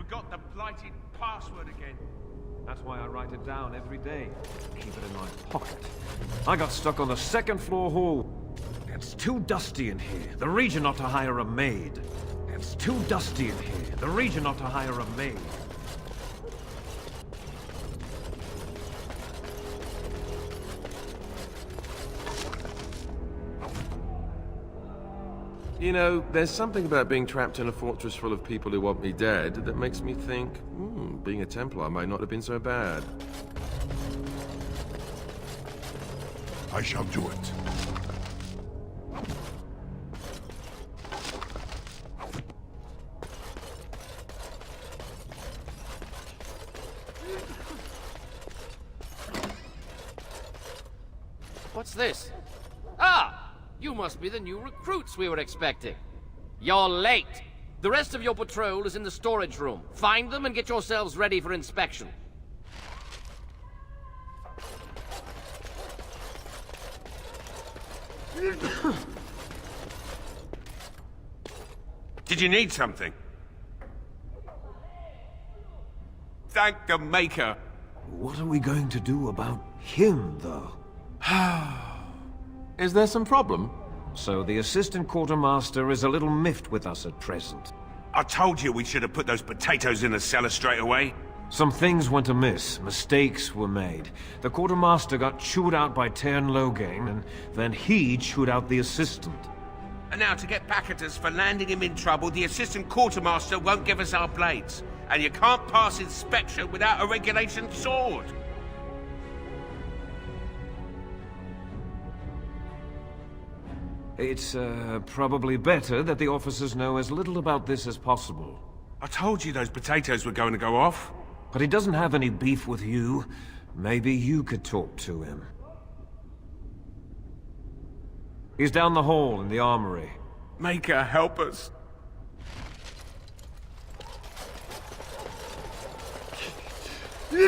forgot the blighted password again. That's why I write it down every day. Keep it in my pocket. I got stuck on the second floor hall. It's too dusty in here. The Regent ought to hire a maid. It's too dusty in here. The Regent ought to hire a maid. You know, there's something about being trapped in a fortress full of people who want me dead that makes me think, being a Templar might not have been so bad. I shall do it. What's this? Ah! You must be the new recruits we were expecting. You're late. The rest of your patrol is in the storage room. Find them and get yourselves ready for inspection. Did you need something? Thank the Maker. What are we going to do about him, though? Is there some problem? So the assistant quartermaster is a little miffed with us at present. I told you we should have put those potatoes in the cellar straight away. Some things went amiss. Mistakes were made. The quartermaster got chewed out by Tairn Loghain, and then he chewed out the assistant. And now to get back at us for landing him in trouble, the assistant quartermaster won't give us our blades. And you can't pass inspection without a regulation sword. It's probably better that the officers know as little about this as possible. I told you those potatoes were going to go off. But he doesn't have any beef with you. Maybe you could talk to him. He's down the hall in the armory. Maker, help us. We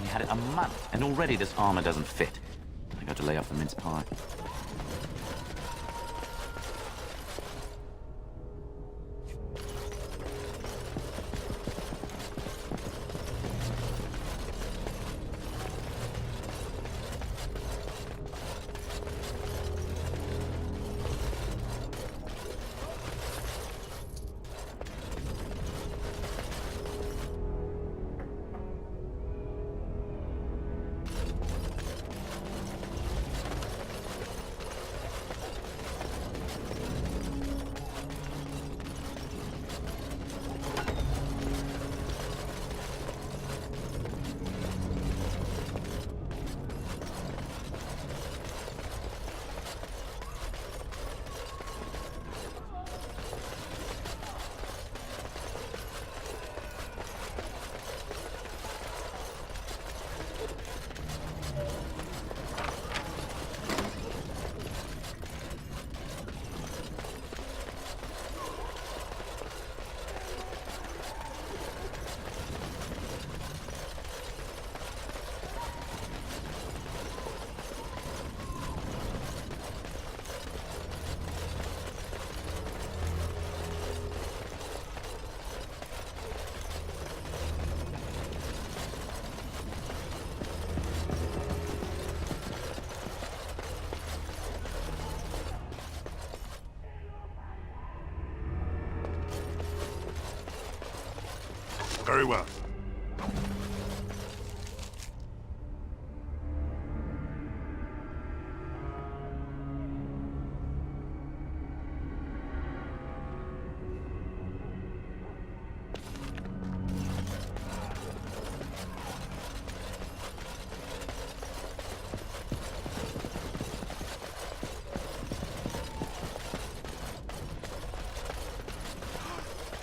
had it a month, and already this armor doesn't fit. I got to lay off the mince pie. Very well.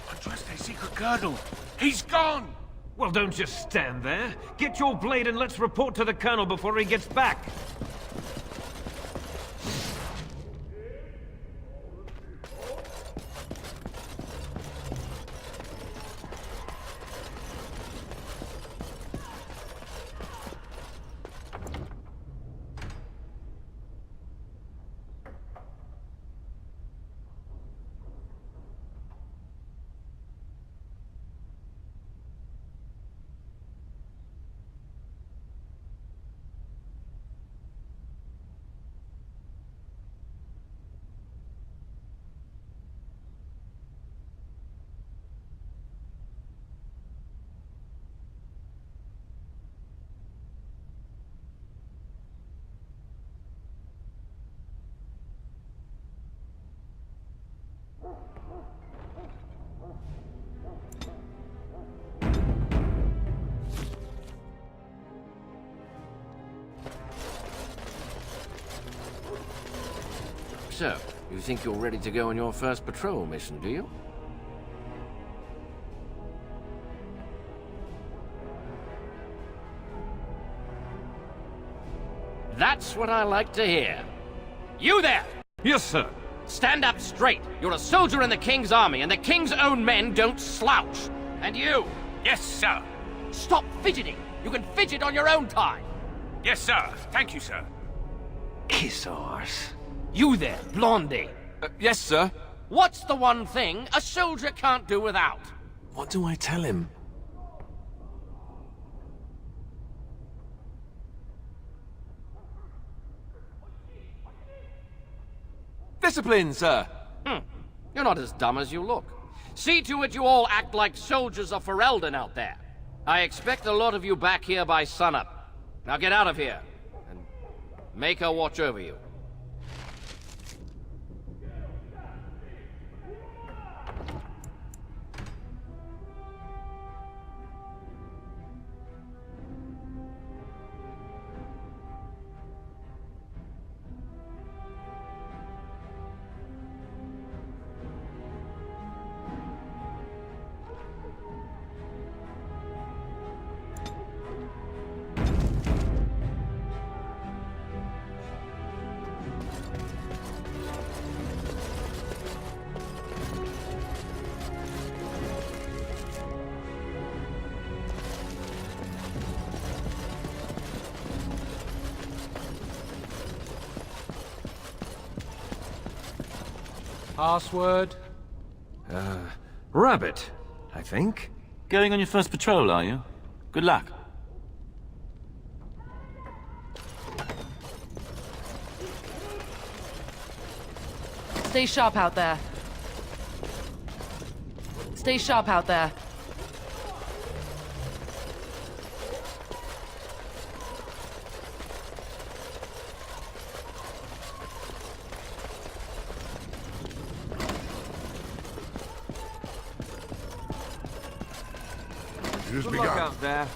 Andraste secret girdle. He's gone! Well, don't just stand there. Get your blade and let's report to the Colonel before he gets back. So, you think you're ready to go on your first patrol mission, do you? That's what I like to hear. You there! Yes, sir. Stand up straight. You're a soldier in the King's army, and the King's own men don't slouch. And you! Yes, sir. Stop fidgeting! You can fidget on your own time! Yes, sir. Thank you, sir. Kiss arse. You there, Blondie! Yes, sir. What's the one thing a soldier can't do without? What do I tell him? Discipline, sir. You're not as dumb as you look. See to it you all act like soldiers of Ferelden out there. I expect a lot of you back here by sunup. Now get out of here, and make her watch over you. Password? Rabbit, I think. Going on your first patrol, are you? Good luck. Stay sharp out there. Stay sharp out there. It has Good luck begun. out there.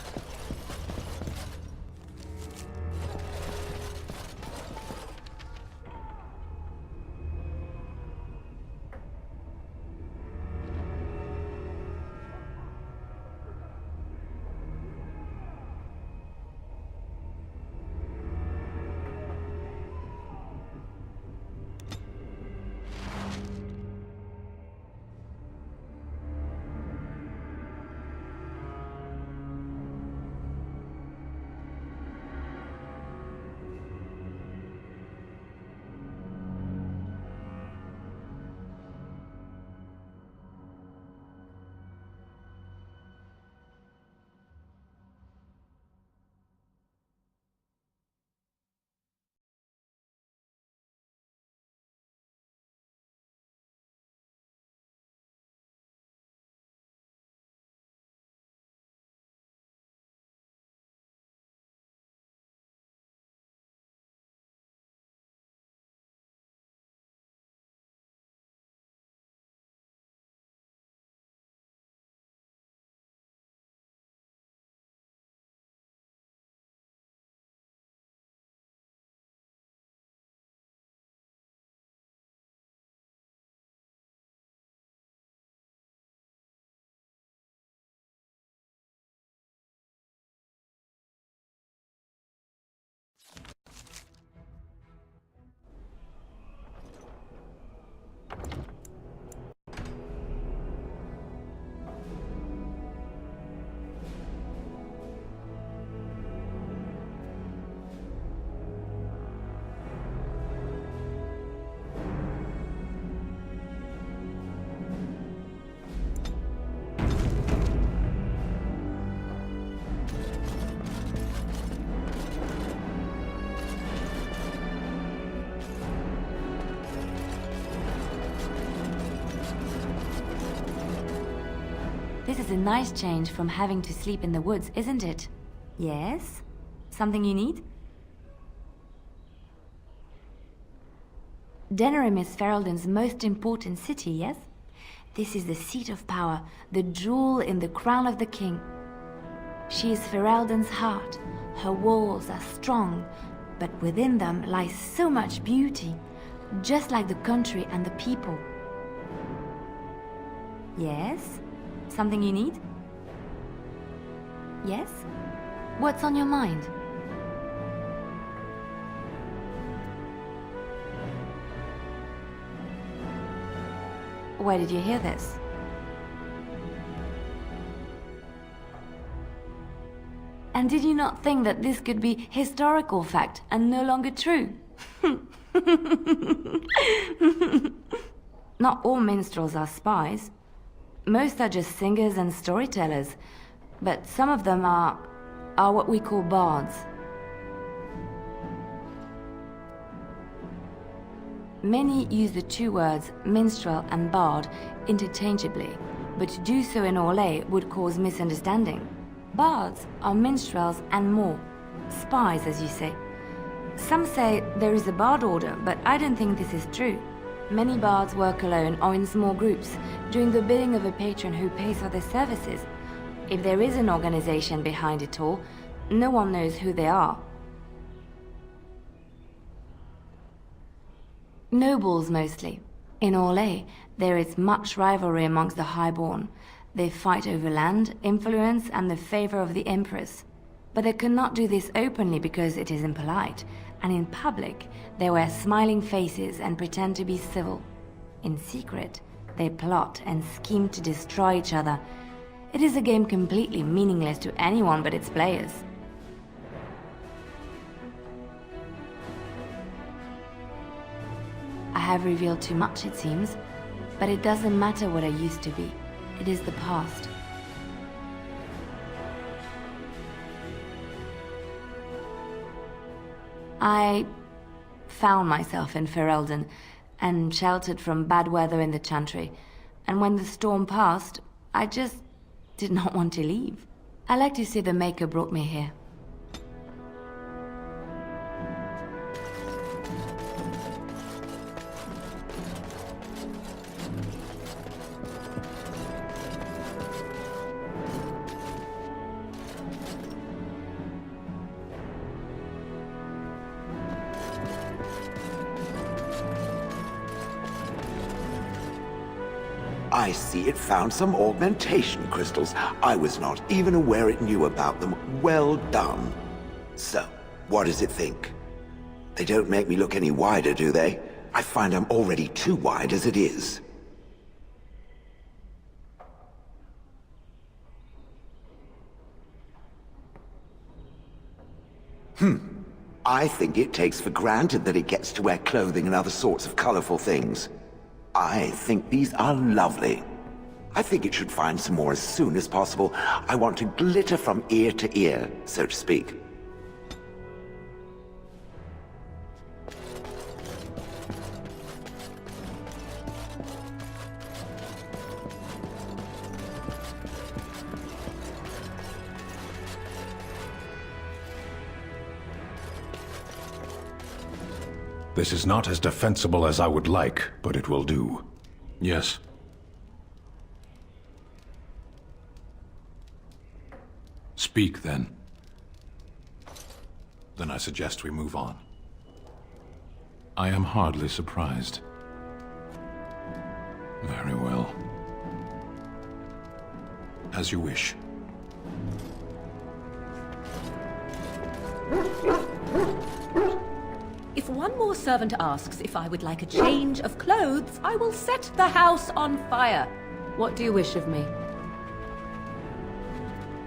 This is a nice change from having to sleep in the woods, isn't it? Yes? Something you need? Denerim is Ferelden's most important city, yes? This is the seat of power, the jewel in the crown of the king. She is Ferelden's heart. Her walls are strong, but within them lies so much beauty. just like the country and the people. Yes? Something you need? Yes? What's on your mind? Where did you hear this? And did you not think that this could be historical fact and no longer true? Not all minstrels are spies. Most are just singers and storytellers, but some of them are what we call bards. Many use the two words minstrel and bard interchangeably, but to do so in Orlais would cause misunderstanding. Bards are minstrels and more. Spies, as you say. Some say there is a bard order, but I don't think this is true. Many bards work alone or in small groups, doing the bidding of a patron who pays for their services. If there is an organization behind it all, no one knows who they are. Nobles, mostly. In Orlais, there is much rivalry amongst the highborn. They fight over land, influence, and the favor of the Empress. But they cannot do this openly because it is impolite, and in public, they wear smiling faces and pretend to be civil. In secret, they plot and scheme to destroy each other. It is a game completely meaningless to anyone but its players. I have revealed too much, it seems, but it doesn't matter what I used to be. It is the past. I found myself in Ferelden and sheltered from bad weather in the Chantry, and when the storm passed, I just did not want to leave. I like to say the Maker brought me here. I see it found some augmentation crystals. I was not even aware it knew about them. Well done. So, what does it think? They don't make me look any wider, do they? I find I'm already too wide as it is. I think it takes for granted that it gets to wear clothing and other sorts of colorful things. I think these are lovely. I think it should find some more as soon as possible. I want to glitter from ear to ear, so to speak. This is not as defensible as I would like, but it will do. Yes. Speak, then. Then I suggest we move on. I am hardly surprised. Very well. As you wish. If one more servant asks if I would like a change of clothes, I will set the house on fire. What do you wish of me?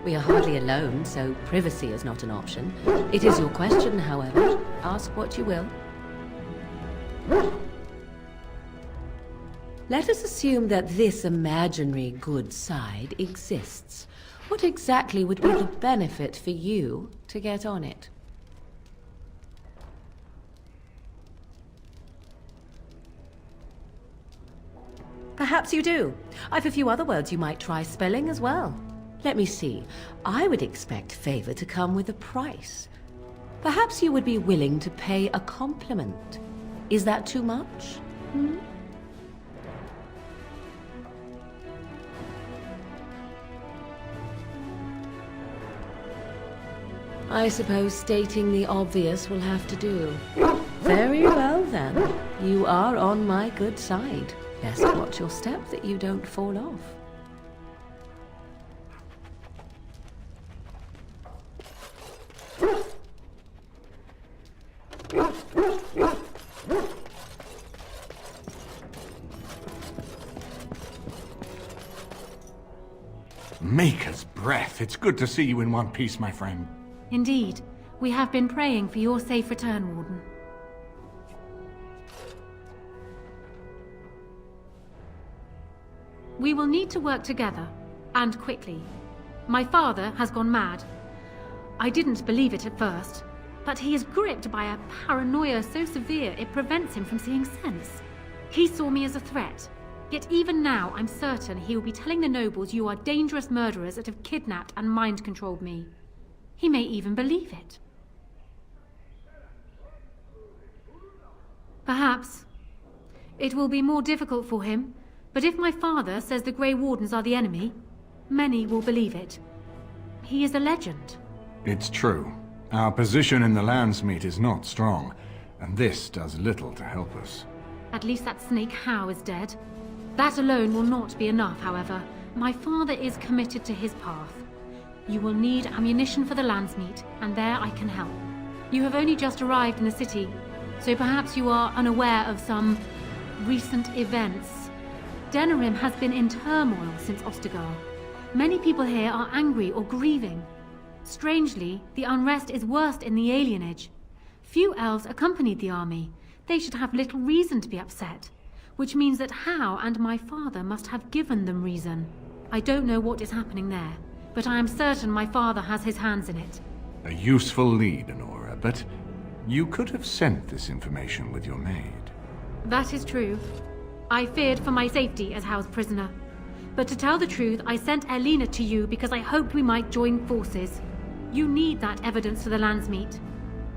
We are hardly alone, so privacy is not an option. It is your question, however. Ask what you will. Let us assume that this imaginary good side exists. What exactly would be the benefit for you to get on it? Perhaps you do. I've a few other words you might try spelling as well. Let me see. I would expect favor to come with a price. Perhaps you would be willing to pay a compliment. Is that too much? I suppose stating the obvious will have to do. Very well, then. You are on my good side. Best watch your step that you don't fall off. Maker's breath. It's good to see you in one piece, my friend. Indeed. We have been praying for your safe return, Warden. We will need to work together, and quickly. My father has gone mad. I didn't believe it at first, but he is gripped by a paranoia so severe it prevents him from seeing sense. He saw me as a threat, yet even now I'm certain he will be telling the nobles you are dangerous murderers that have kidnapped and mind-controlled me. He may even believe it. Perhaps. It will be more difficult for him, but if my father says the Grey Wardens are the enemy, many will believe it. He is a legend. It's true. Our position in the Landsmeet is not strong, and this does little to help us. At least that snake Howe is dead. That alone will not be enough, however. My father is committed to his path. You will need ammunition for the Landsmeet, and there I can help. You have only just arrived in the city, so perhaps you are unaware of some recent events. Denerim has been in turmoil since Ostagar. Many people here are angry or grieving. Strangely, the unrest is worst in the alienage. Few elves accompanied the army. They should have little reason to be upset, which means that Howe and my father must have given them reason. I don't know what is happening there, but I am certain my father has his hands in it. A useful lead, Honora, but you could have sent this information with your maid. That is true. I feared for my safety as Howe's prisoner. But to tell the truth, I sent Elena to you because I hoped we might join forces. You need that evidence for the Landsmeet.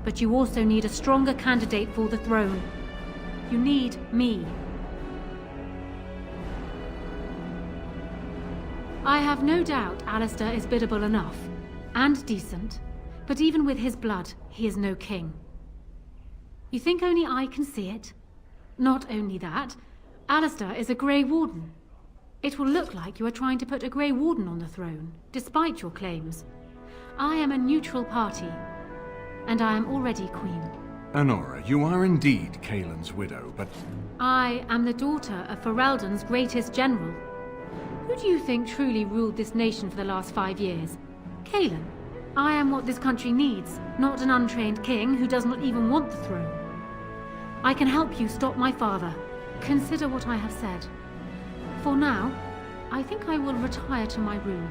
But you also need a stronger candidate for the throne. You need me. I have no doubt Alistair is biddable enough, and decent, but even with his blood, he is no king. You think only I can see it? Not only that, Alistair is a Grey Warden. It will look like you are trying to put a Grey Warden on the throne, despite your claims. I am a neutral party, and I am already queen. Honora, you are indeed Kaelin's widow, but... I am the daughter of Ferelden's greatest general. Who do you think truly ruled this nation for the last 5 years? Kaelin. I am what this country needs, not an untrained king who does not even want the throne. I can help you stop my father. Consider what I have said. For now, I think I will retire to my room.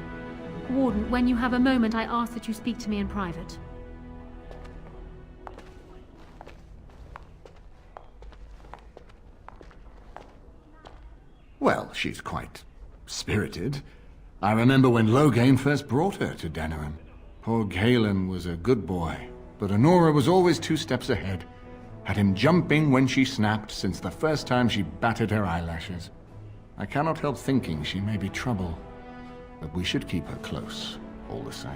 Warden, when you have a moment, I ask that you speak to me in private. Well, she's quite spirited. I remember when Loghain first brought her to Denerim. Poor Kaelin was a good boy, but Honora was always 2 steps ahead. Had him jumping when she snapped since the first time she batted her eyelashes. I cannot help thinking she may be trouble, but we should keep her close, all the same.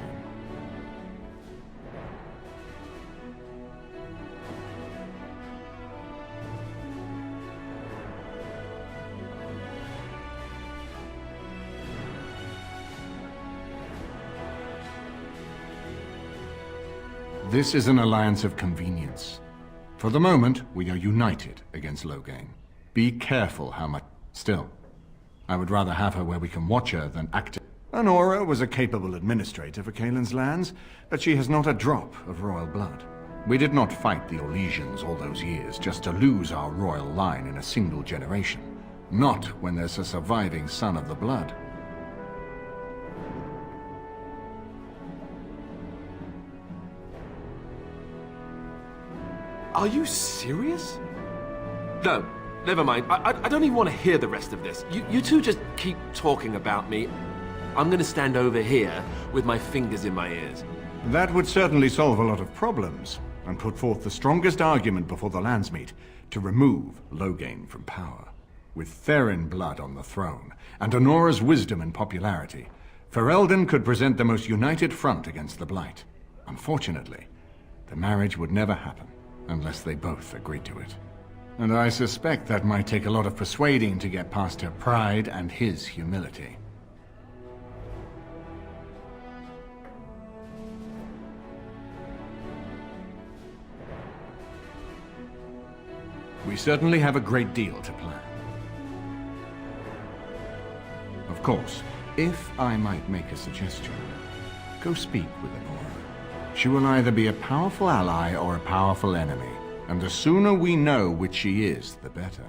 This is an alliance of convenience. For the moment, we are united against Loghain. Be careful how much... Still, I would rather have her where we can watch her than act... Honora was a capable administrator for Kaelin's lands, but she has not a drop of royal blood. We did not fight the Orlesians all those years just to lose our royal line in a single generation. Not when there's a surviving son of the blood. Are you serious? No, never mind. I don't even want to hear the rest of this. You two just keep talking about me. I'm gonna stand over here with my fingers in my ears. That would certainly solve a lot of problems, and put forth the strongest argument before the Landsmeet to remove Loghain from power. With Therin blood on the throne, and Honora's wisdom and popularity, Ferelden could present the most united front against the Blight. Unfortunately, the marriage would never happen. unless they both agree to it. And I suspect that might take a lot of persuading to get past her pride and his humility. We certainly have a great deal to plan. Of course, if I might make a suggestion, go speak with Enora. She will either be a powerful ally or a powerful enemy, and the sooner we know which she is, the better.